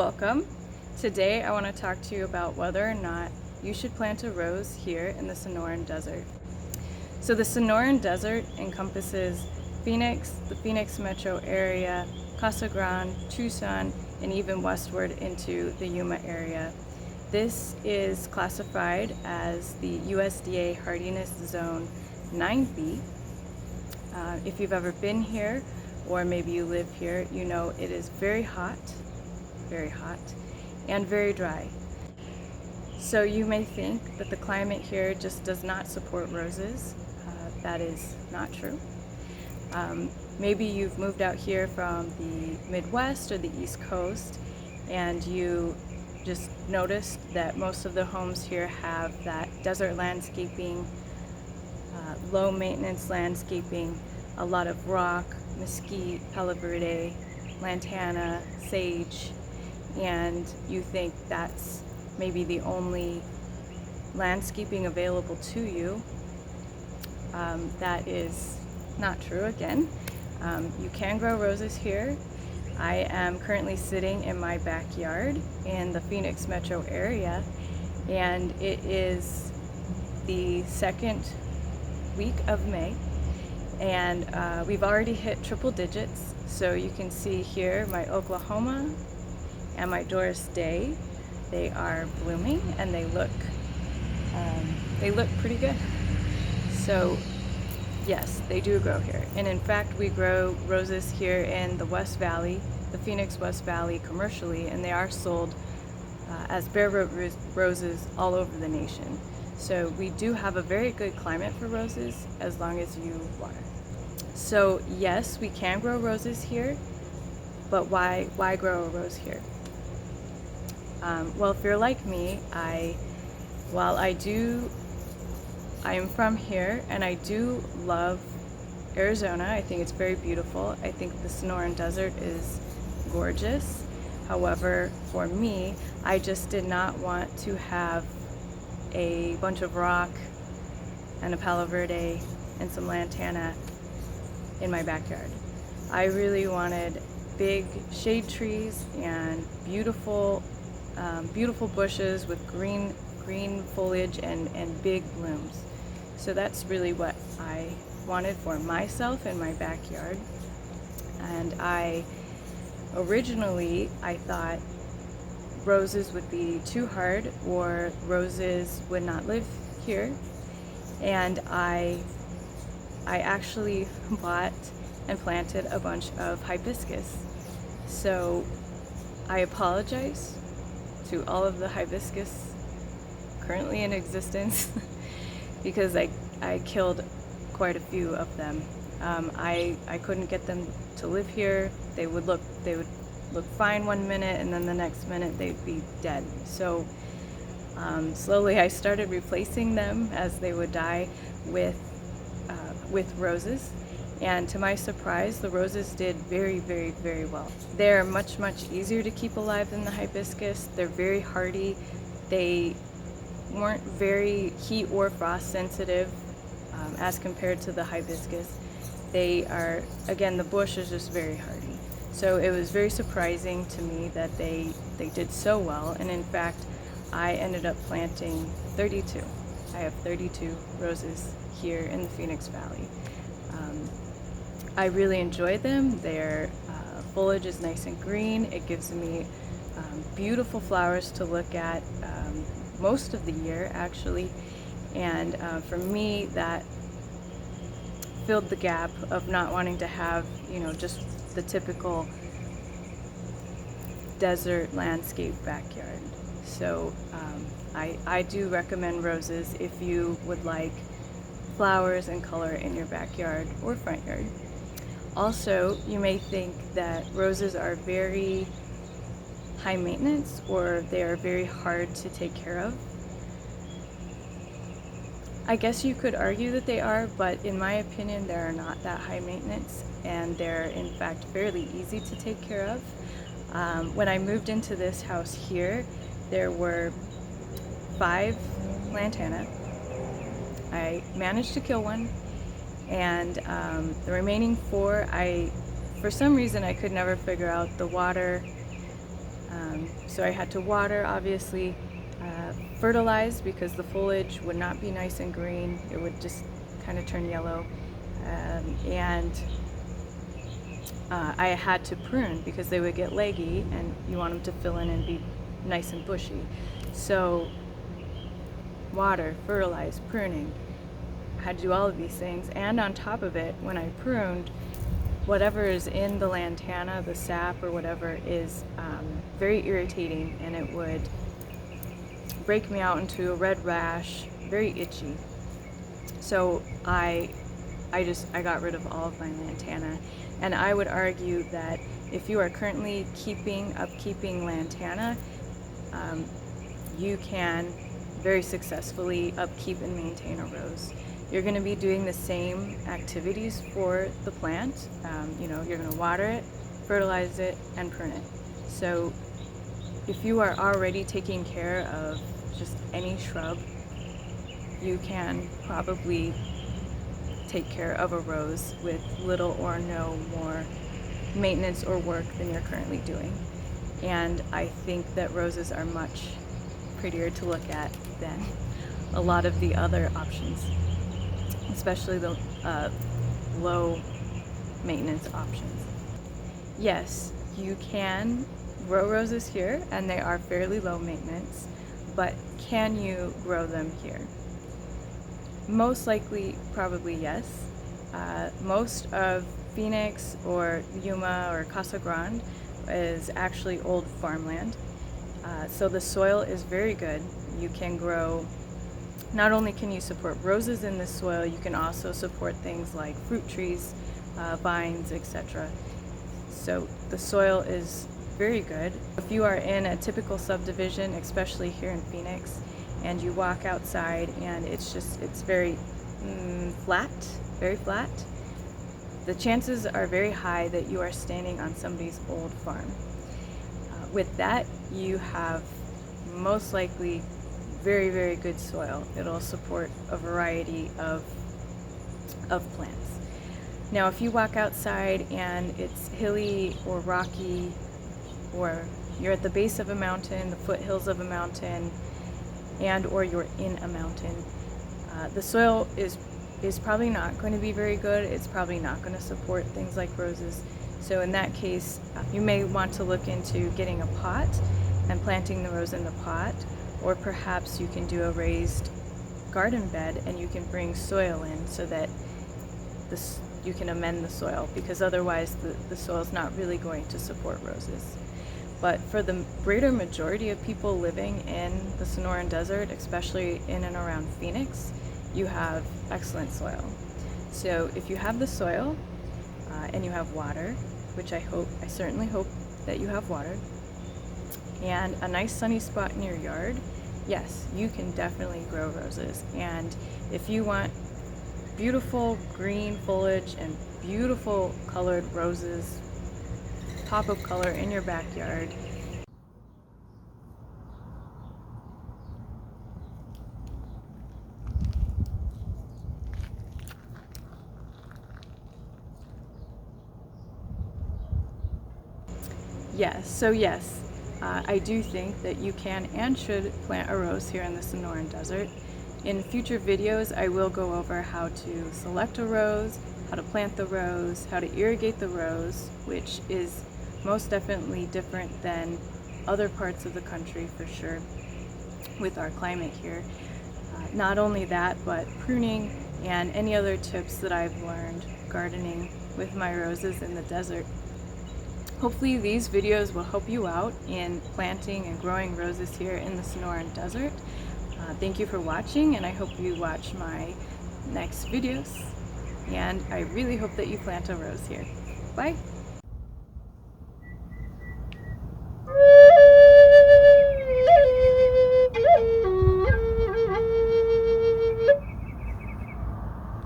welcome. Today I want to talk to you about whether or not you should plant a rose here in the Sonoran Desert. So the Sonoran Desert encompasses Phoenix, the Phoenix metro area, Casa Grande, Tucson, and even westward into the Yuma area. This is classified as the USDA Hardiness Zone 9B. If you've ever been here, or maybe you live here, you know it is very hot, and very dry. So you may think that the climate here just does not support roses. That is not true. Maybe you've moved out here from the Midwest or the East Coast, and you just noticed that most of the homes here have that desert landscaping, low maintenance landscaping, a lot of rock, mesquite, Palo Verde, lantana, sage, and you think that's maybe the only landscaping available to you. That is not true again. You can grow roses here. I am currently sitting in my backyard in the Phoenix metro area, and it is the second week of May, and we've already hit triple digits. So you can see here my Oklahoma and my Doris Day. They are blooming and they look pretty good. So yes, they do grow here. And in fact, we grow roses here in the West Valley, the Phoenix West Valley commercially, and they are sold as bare root roses all over the nation. So we do have a very good climate for roses as long as you water. So yes, we can grow roses here, but why grow a rose here? Well, if you're like me, I am from here and I do love Arizona. I think it's very beautiful. I think the Sonoran Desert is gorgeous. However, for me, I just did not want to have a bunch of rock and a Palo Verde and some lantana in my backyard. I really wanted big shade trees and beautiful bushes with green foliage and big blooms. So that's really what I wanted for myself in my backyard. And originally I thought roses would be too hard or roses would not live here. And I actually bought and planted a bunch of hibiscus. So I apologize to all of the hibiscus currently in existence because I killed quite a few of them. I couldn't get them to live here. They would look fine one minute and then the next minute they'd be dead. So slowly I started replacing them as they would die with roses. And to my surprise, the roses did very well. They're much easier to keep alive than the hibiscus. They're very hardy. They weren't very heat or frost sensitive as compared to the hibiscus. They are, again, the bush is just very hardy. So it was very surprising to me that they did so well. And in fact, I ended up planting 32. I have 32 roses here in the Phoenix Valley. I really enjoy them. Their foliage is nice and green. It gives me beautiful flowers to look at most of the year, actually. And for me, that filled the gap of not wanting to have, just the typical desert landscape backyard. So I do recommend roses if you would like flowers and color in your backyard or front yard. Also, you may think that roses are very high maintenance or they are very hard to take care of. I guess you could argue that they are, but in my opinion, they are not that high maintenance, and they're in fact fairly easy to take care of. When I moved into this house here, there were 5 lantana. I managed to kill one, and the remaining 4, for some reason I could never figure out the water So I had to water, obviously, fertilize, because the foliage would not be nice and green. It would just kind of turn yellow. And I had to prune because they would get leggy and you want them to fill in and be nice and bushy. So water, fertilize, pruning. I had to do all of these things, and on top of it, when I pruned, whatever is in the lantana, the sap or whatever, is very irritating, and it would break me out into a red rash, very itchy. So I got rid of all of my lantana, and I would argue that if you are currently upkeeping lantana, you can very successfully upkeep and maintain a rose. You're going to be doing the same activities for the plant. You're going to water it, fertilize it, and prune it. So if you are already taking care of just any shrub, you can probably take care of a rose with little or no more maintenance or work than you're currently doing. And I think that roses are much prettier to look at than a lot of the other options, especially the low maintenance options. Yes, you can grow roses here, and they are fairly low maintenance, but can you grow them here? Most likely, probably yes. Most of Phoenix or Yuma or Casa Grande is actually old farmland. So the soil is very good. You can grow, not only can you support roses in this soil, you can also support things like fruit trees, vines, etc. So the soil is very good. If you are in a typical subdivision, especially here in Phoenix, and you walk outside and it's very flat, very flat, the chances are very high that you are standing on somebody's old farm. With that, you have most likely very, very good soil. It'll support a variety of plants. Now, if you walk outside and it's hilly or rocky, or you're at the base of a mountain, the foothills of a mountain, and or you're in a mountain, the soil is probably not going to be very good. It's probably not going to support things like roses. So in that case, you may want to look into getting a pot and planting the rose in the pot, or perhaps you can do a raised garden bed and you can bring soil in so that you can amend the soil, because otherwise the soil is not really going to support roses. But for the greater majority of people living in the Sonoran Desert, especially in and around Phoenix, you have excellent soil. So if you have the soil and you have water, which I certainly hope that you have water, and a nice sunny spot in your yard, yes, you can definitely grow roses. And if you want beautiful green foliage and beautiful colored roses, pop of color in your backyard, yes, I do think that you can and should plant a rose here in the Sonoran Desert. In future videos, I will go over how to select a rose, how to plant the rose, how to irrigate the rose, which is most definitely different than other parts of the country for sure with our climate here. Not only that, but pruning and any other tips that I've learned gardening with my roses in the desert. Hopefully these videos will help you out in planting and growing roses here in the Sonoran Desert. Thank you for watching, and I hope you watch my next videos. And I really hope that you plant a rose here. Bye!